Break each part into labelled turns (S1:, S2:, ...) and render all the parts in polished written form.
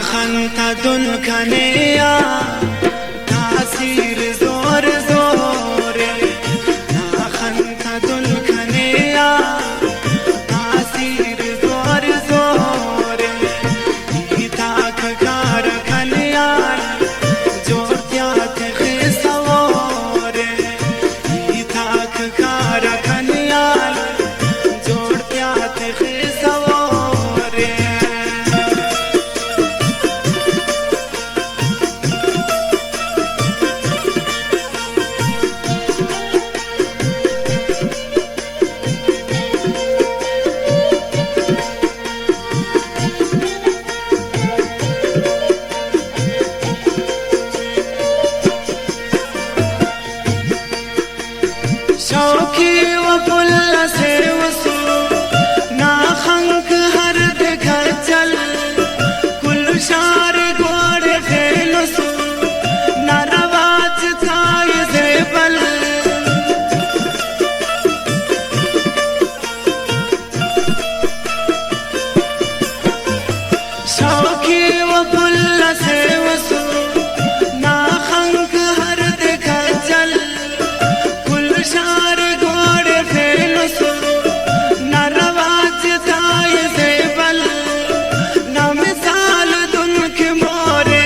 S1: خنت دل کنیا تاثیر زور زوره خنت دل کنیا تاثیر زور زوره تاک کار کنیا جوړتیات خسوره تاک کار کنیا جوړتیات خسوره शौकी व पुल से वसू ना खंक हर दिखा चल कुल शार गोड़ फेलसू ना रवाज थाय से बल शौकी व पुल से वसू ना खंक हर दिखा चल शार गोड़ फेलसू न रवाज थाय से बल न मिसाल दुनख मोरे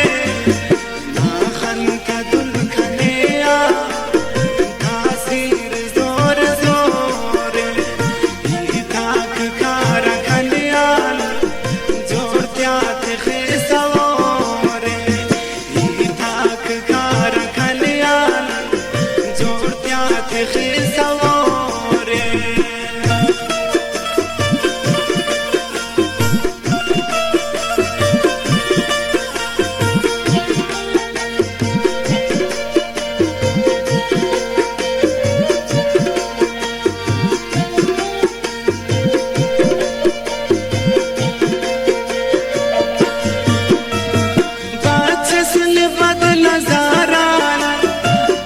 S1: ना खनक दुलखनिया तासीर जोर जोरे ताक कार खनिया जोड़त्यात खिसवरे ताक कार खनिया जोड़त्यात खिसवरे नजारा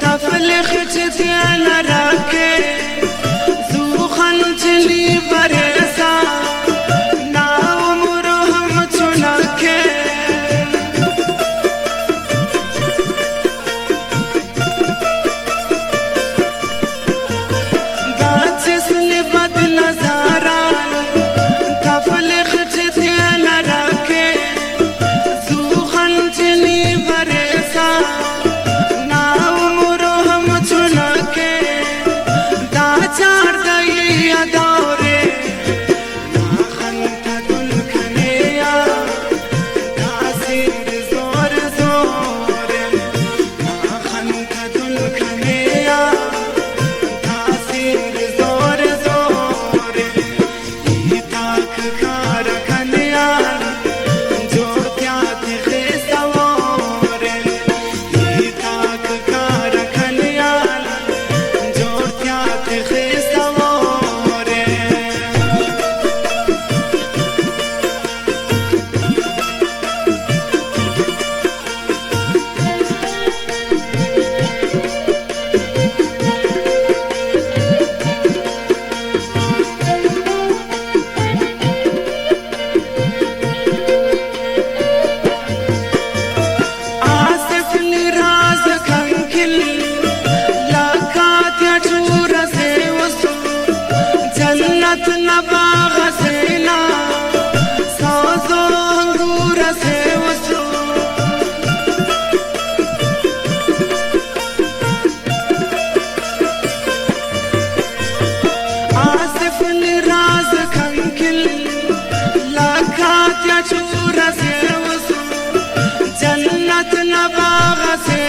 S1: तफल खिंचती न रखे जूखन चली बरसा ना उम्र हम चुना के बद नजारा तफल खिंचती न रखे जूखन चली बरसा ना उम्र हम चुना के दाचार दई दौरे ना खंत दुलखनिया तासीर जोर जोरे ना खंत दुलखनिया तासीर जोर जोरे ताक कार खनिया जोड़त्यात खिसवरे ताक कार खनिया जोड़त्यात खिसवरे आसिफ निराज खंखिल लाकात चूर से वसू जन्नत नबाग से ना सौजो अंगूर से वसू आसिफ निराज खंखिल लाकात चूर से वसू जन्नत नबाग से